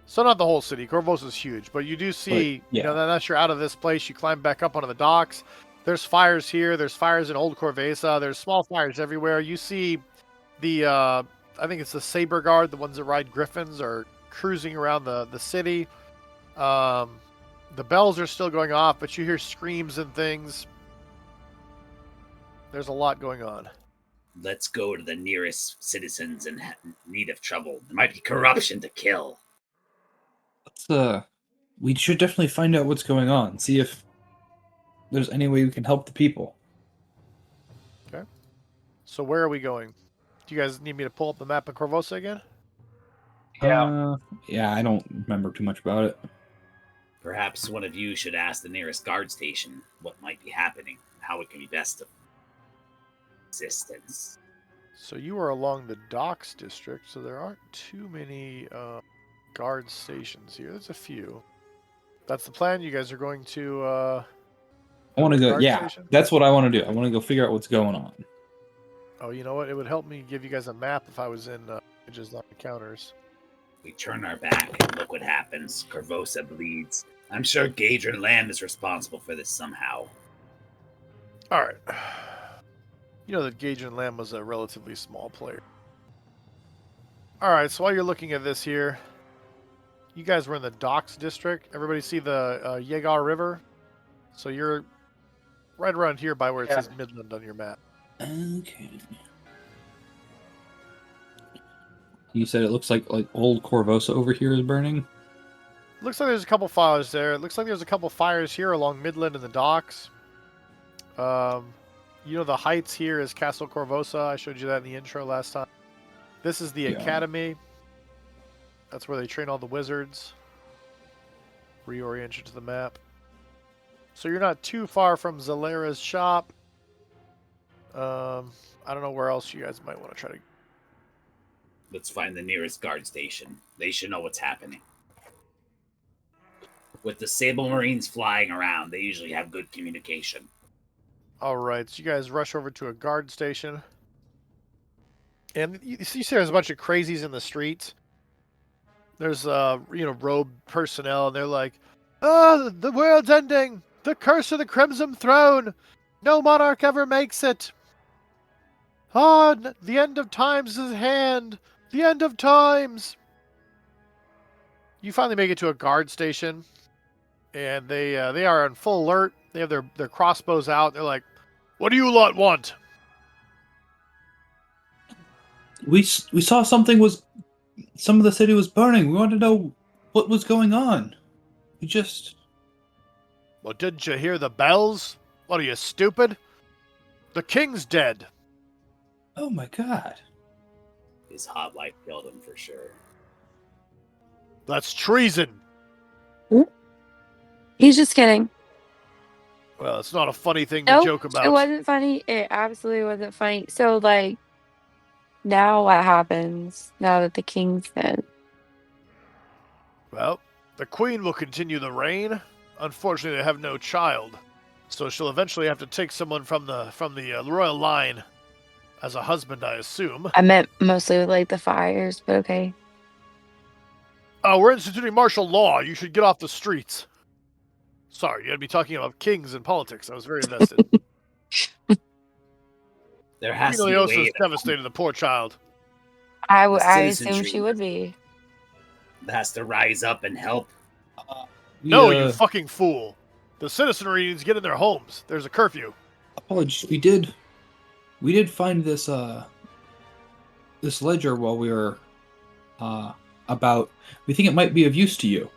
So not the whole city. Corvos is huge, but you do see, But, yeah. that you're out of this place, you climb back up onto the docks. There's fires here. There's fires in Old Corvesa. There's small fires everywhere. You see the, I think it's the Saber Guard, the ones that ride griffins, are cruising around the city. The bells are still going off, but you hear screams and things. There's a lot going on. Let's go to the nearest citizens in need of trouble. There might be corruption to kill. We should definitely find out what's going on. See if there's any way we can help the people. So where are we going? Do you guys need me to pull up the map of Corvosa again? Yeah, I don't remember too much about it. Perhaps one of you should ask the nearest guard station what might be happening and how it can be best of assistance. So you are along the docks district, so there aren't too many guard stations here. There's a few. That's the plan. You guys are going to. I want to the go. guard Yeah, station? that's what I want to do. I want to go figure out what's going on. Oh, you know what? It would help me give you guys a map if I was in images on encounters. We turn our back and look what happens. Corvosa bleeds. I'm sure Gadrin Lamb is responsible for this somehow. All right. You know that Gage and Lamb was a relatively small player. All right, so while you're looking at this here, you guys were in the Docks District. Everybody see the Yegar River? So you're right around here by where it says Midland on your map. Okay. You said it looks like old Corvosa over here is burning. Looks like there's a couple fires there. It looks like there's a couple fires here along Midland and the docks. You know the heights here is Castle Corvosa. I showed you that in the intro last time. This is the Academy. That's where they train all the wizards. Reorient you to the map. So you're not too far from Zalera's shop. I don't know where else you guys might want to try to... Let's find the nearest guard station. They should know what's happening. With the Sable Marines flying around, they usually have good communication. Alright, so you guys rush over to a guard station. And you see there's a bunch of crazies in the streets. There's, robed personnel, and they're like, "Oh, the world's ending! The curse of the Crimson Throne! No monarch ever makes it! Ah, the end of times is at hand! The end of times!" You finally make it to a guard station, and they are on full alert. They have their crossbows out. They're like, "What do you lot want?" We saw some of the city was burning. We wanted to know what was going on. We just... Well, didn't you hear the bells? What are you, stupid? The king's dead. Oh my god. His hot wife killed him for sure. That's treason. He's just kidding. Well, it's not a funny thing to Nope, joke about. it wasn't funny. It absolutely wasn't funny. So, like, now what happens now that the king's dead? Well, the queen will continue the reign. Unfortunately, they have no child, so she'll eventually have to take someone from the royal line as a husband, I assume. I meant mostly with, like, the fires, but okay. We're instituting martial law. You should get off the streets. Sorry, you had me talking about kings and politics. I was very invested. There has Queen to be a way Iliosa's devastated the poor child. I The assume she citizenry. would be. that has to rise up and help. No, you fucking fool. The citizenry needs to get in their homes. There's a curfew. Apologies. We did find this this ledger while we were about. We think it might be of use to you.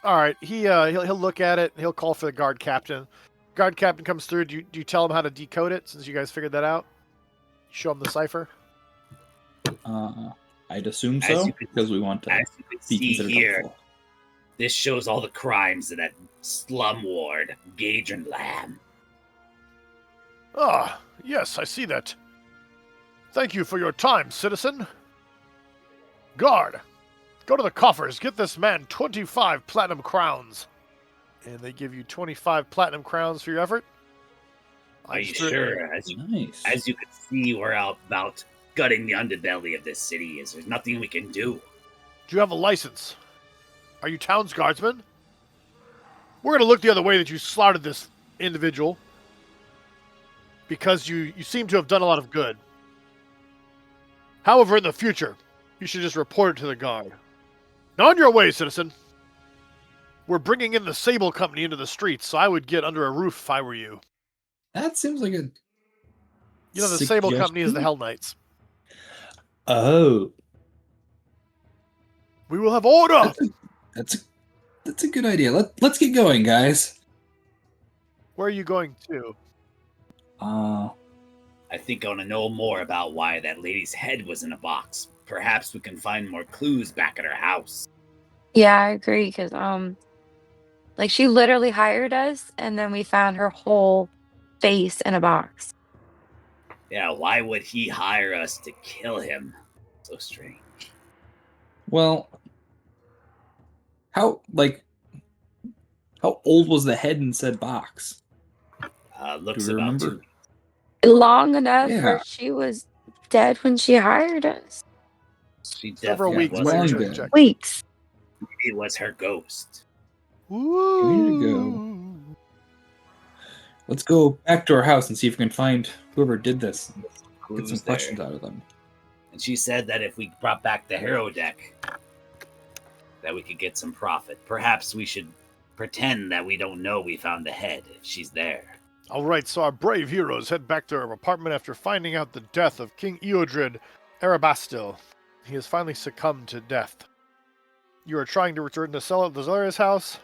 All right, he'll look at it. He'll call for the guard captain. Guard captain comes through. Do you tell him how to decode it since you guys figured that out? Show him the cipher. I'd assume As so you could- because we want to As you can be see considered here, helpful. this shows all the crimes of that slum ward, Gadrin Lamb. Ah, yes, I see that. Thank you for your time, citizen. Guard, go to the coffers. Get this man 25 platinum crowns. And they give you 25 platinum crowns for your effort. Are you sure? Nice. As you can see, we're out about gutting the underbelly of this city. There's nothing we can do. Do you have a license? Are you town's guardsman? We're going to look the other way that you slaughtered this individual. Because you seem to have done a lot of good. However, in the future, you should just report it to the guard. Now on your way, citizen. We're bringing in the Sable Company into the streets, so I would get under a roof if I were you. That seems like a. You know, the Sable Company is the suggestion? Hell Knights. Oh, We will have order! that's a good idea. Let's get going, guys. Where are you going to? I think I want to know more about why that lady's head was in a box. Perhaps we can find more clues back at her house. Yeah, I agree. Because like she literally hired us, and then we found her whole face in a box. Yeah, why would he hire us to kill him? So strange. Well, How old was the head in said box? Looks Do you about remember? Long enough Yeah. where she was dead when she hired us. She Several definitely weeks, was but long you wasn't. should dead. check. Weeks. It was her ghost. Woo! Let's go back to our house and see if we can find whoever did this and get Clues some there. questions out of them. And she said that if we brought back the hero deck, that we could get some profit. Perhaps we should pretend that we don't know we found the head if she's there. All right, so our brave heroes head back to their apartment after finding out the death of King Eodred Erebastil. He has finally succumbed to death. You are trying to return to Zelleria's house,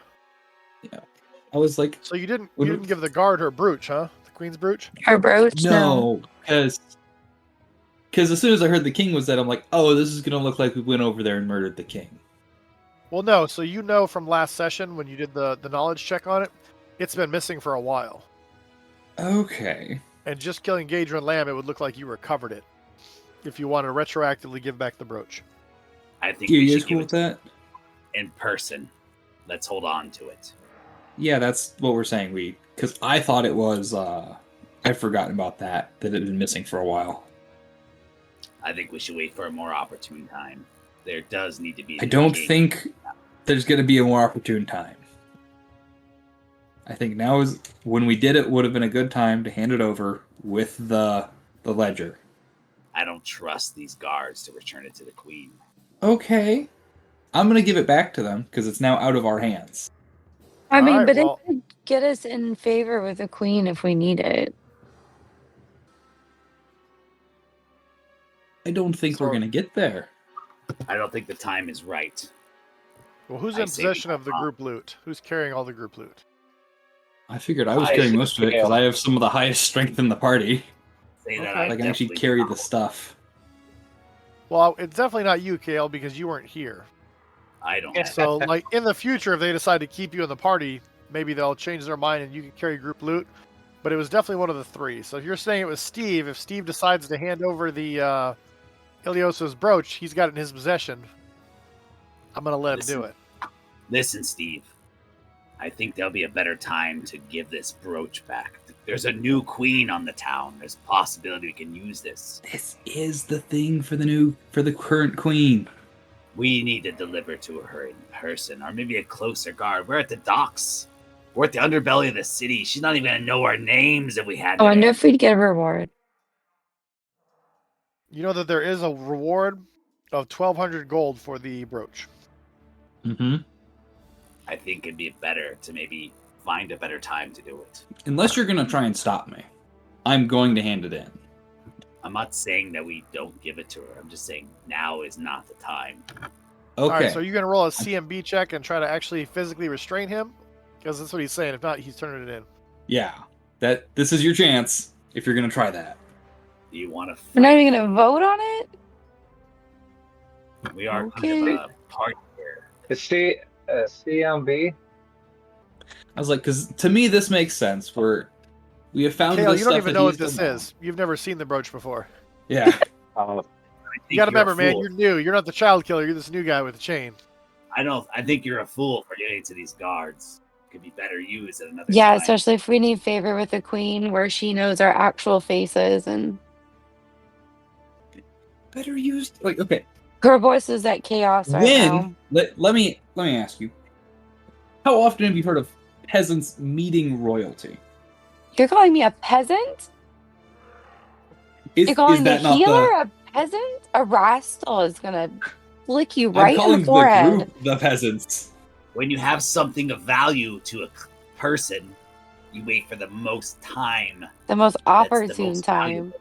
I was like, so you didn't When- give the guard her brooch, huh? The queen's brooch. Her brooch? no, because as soon as I heard the king was dead, I'm like, oh, this is gonna look like we went over there and murdered the king. Well, no. So you know from last session when you did the knowledge check on it, it's been missing for a while. Okay. And just killing Gadrin Lamb, it would look like you recovered it. If you want to retroactively give back the brooch. I think Do we you should guys give cool it with that? in person. Let's hold on to it. Yeah, that's what we're saying. Because I thought it was. I'd forgotten about that it had been missing for a while. I think we should wait for a more opportune time. There does need to be. I a don't king. think there's going to be a more opportune time. I think now is when we did it would have been a good time to hand it over with the ledger. I don't trust these guards to return it to the queen. Okay. I'm going to give it back to them because it's now out of our hands. I mean, Alright, but well- it could get us in favor with the queen if we need it. I don't think we're So- going to get there. I don't think the time is right. Well, who's I in say we possession of the hold on. group loot? Who's carrying all the group loot? I figured I was I carrying see most of it because scale. I have some of the highest strength in the party. Say that Okay. I I can actually definitely carry don't. the stuff. Well, it's definitely not you, Kale, because you weren't here. I don't. Yeah. So, like, in the future, if they decide to keep you in the party, maybe they'll change their mind and you can carry group loot. But it was definitely one of the three. So if you're saying it was Steve, if Steve decides to hand over the Iliosa's brooch, he's got it in his possession. I'm going to let him do it. Listen, Steve. I think there'll be a better time to give this brooch back. There's a new queen on the town. There's a possibility we can use this. This is the thing for the current queen. We need to deliver to her in person, or maybe a closer guard. We're at the docks. We're at the underbelly of the city. She's not even gonna know our names if we had. I wonder to. if we'd get a reward. You know that there is a reward of 1,200 gold for the brooch. Mm-hmm. I think it'd be better to maybe find a better time to do it. Unless you're gonna try and stop me, I'm going to hand it in. I'm not saying that we don't give it to her. I'm just saying now is not the time. Okay. All right, so you're going to roll a CMB check and try to actually physically restrain him? Because that's what he's saying. If not, he's turning it in. Yeah. This is your chance if you're gonna try that. Do you want to? We're not even gonna vote on it? We are Okay. kind of a party here. Is CMB? I was like, because to me this makes sense. We have found Kale, this you don't stuff even that know what he's this done wrong. is. You've never seen the brooch before. Yeah. Oh, I think You got to you're a remember, man, fool. you're new. You're not the child killer. You're this new guy with the chain. I think you're a fool for giving it to these guards. Could be better used at another Yeah, time. especially if we need favor with the queen where she knows our actual faces and Better used. Like, okay. her voice is at chaos right now. Let me ask you. How often have you heard of peasants meeting royalty? You're calling me a peasant? You're calling the healer a peasant? A rascal is gonna flick you I'm right in calling the forehead. group the peasants. When you have something of value to a person, you wait for the most time. The most That's the opportune most time. valuable.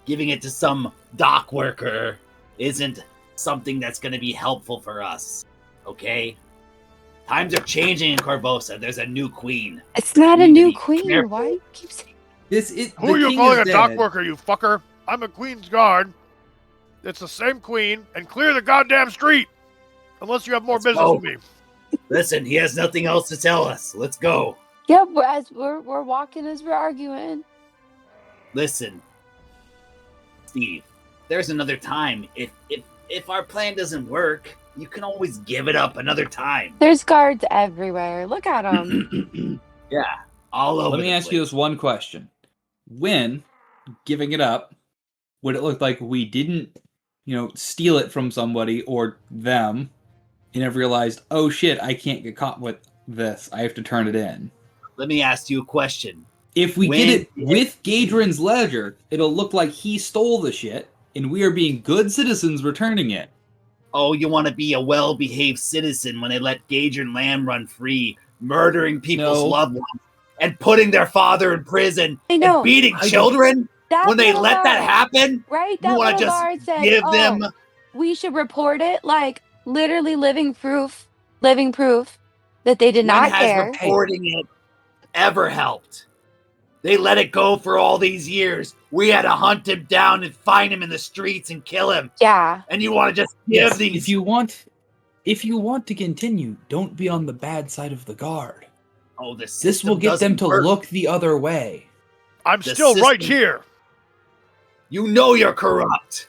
Giving it to some dock worker isn't something that's going to be helpful for us. Okay? Times are changing in Corvosa. There's a new queen. It's not We a need to new be queen. careful. Why do you keep saying Who are you calling a dock worker, you fucker? I'm a queen's guard. It's the same queen, and clear the goddamn street! Unless you have more Let's business go. with me. Listen, he has nothing else to tell us. Let's go. Yeah, but as we're walking as we're arguing. Listen, Steve, there's another time. If our plan doesn't work, You can always give it up another time. There's guards everywhere. Look at them. All over. Let me ask you this one question. When giving it up, would it look like we didn't, steal it from somebody or them and have realized, oh shit, I can't get caught with this. I have to turn it in. Let me ask you a question. If we get it with Gadrin's ledger, it'll look like he stole the shit and we are being good citizens returning it. Oh, you want to be a well-behaved citizen when they let Gadrin Lamb run free, murdering people's loved ones and putting their father in prison I know. and beating children? That When they little let that guard, happen, right? you That want to little just guard said, give them... we should report it. Like, literally living proof that they did When not has care. reporting it ever helped? They let it go for all these years. We had to hunt him down and find him in the streets and kill him. Yeah. And you want to just give these... If you want to continue, don't be on the bad side of the guard. Oh, This will get them to look the other way. I'm The still right system- here. You know you're corrupt.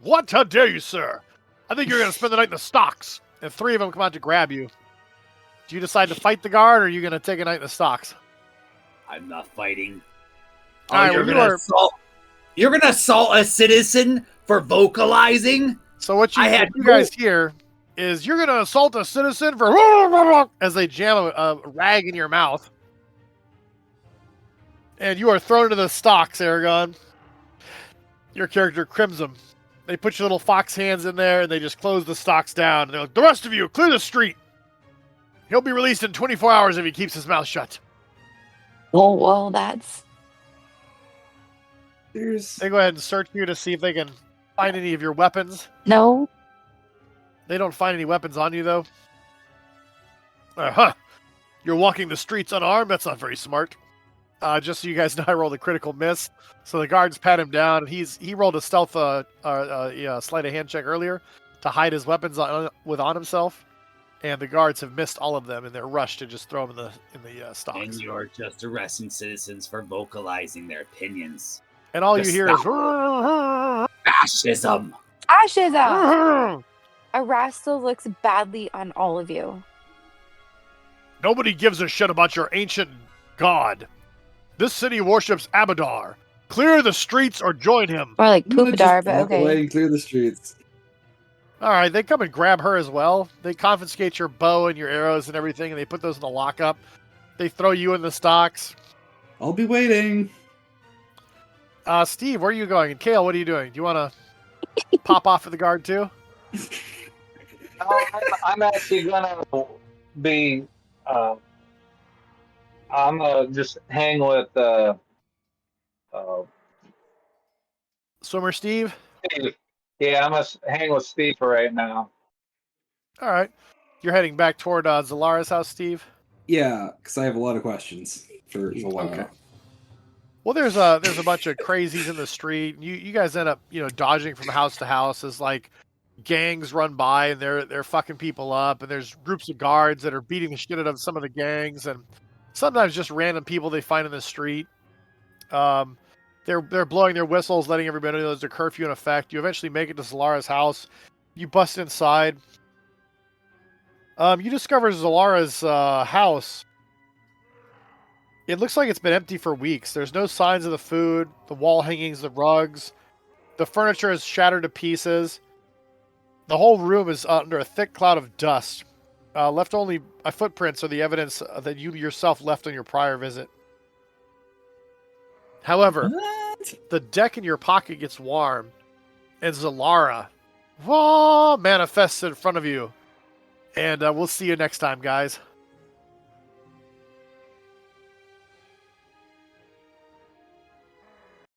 What? How dare you, sir? I think you're going to spend the night in the stocks. And 3 of them come out to grab you. Do you decide to fight the guard, or are you going to take a night in the stocks? I'm not fighting. All right, you're well, gonna assault. You're gonna assault a citizen for vocalizing. So what I had you guys hear is you're going to assault a citizen for as they jam a rag in your mouth. And you are thrown into the stocks, Aragon. Your character Crimson. They put your little fox hands in there and they just close the stocks down. And they're like, the rest of you, clear the street. He'll be released in 24 hours if he keeps his mouth shut. Oh, well, that's... They go ahead and search you to see if they can find any of your weapons. No. They don't find any weapons on you, though. You're walking the streets unarmed? That's not very smart. Just so you guys know, I rolled a critical miss. So the guards pat him down. He rolled a stealth sleight of hand check earlier to hide his weapons on himself. And the guards have missed all of them in their rush to just throw them in the stocks. And you're just arresting citizens for vocalizing their opinions. And all you Just hear is... Fascism. Fascism! Erastil looks badly on all of you. Nobody gives a shit about your ancient god. This city worships Abadar. Clear the streets or join him. Or like I'm gonna Poopadar, just but walk away okay. and clear the streets. All right, they come and grab her as well. They confiscate your bow and your arrows and everything, and they put those in the lockup. They throw you in the stocks. I'll be waiting. Steve, where are you going? And Kale, what are you doing? Do you want to pop off at the guard too? I'm actually gonna be. I'm gonna just hang with Swimmer Steve? Steve. Yeah, I'm gonna hang with Steve for right now. All right. You're heading back toward Zalara's house, Steve? Yeah, because I have a lot of questions for a while. Okay. Well, there's a bunch of crazies in the street. You guys end up, dodging from house to house as like gangs run by and they're fucking people up, and there's groups of guards that are beating the shit out of some of the gangs, and sometimes just random people they find in the street. They're blowing their whistles, letting everybody know there's a curfew in effect. You eventually make it to Zalara's house. You bust inside. You discover Zalara's house. It looks like it's been empty for weeks. There's no signs of the food, the wall hangings, the rugs. The furniture is shattered to pieces. The whole room is under a thick cloud of dust. Left only footprints are the evidence that you yourself left on your prior visit. However, the deck in your pocket gets warm, and Zalara manifests in front of you. And we'll see you next time, guys.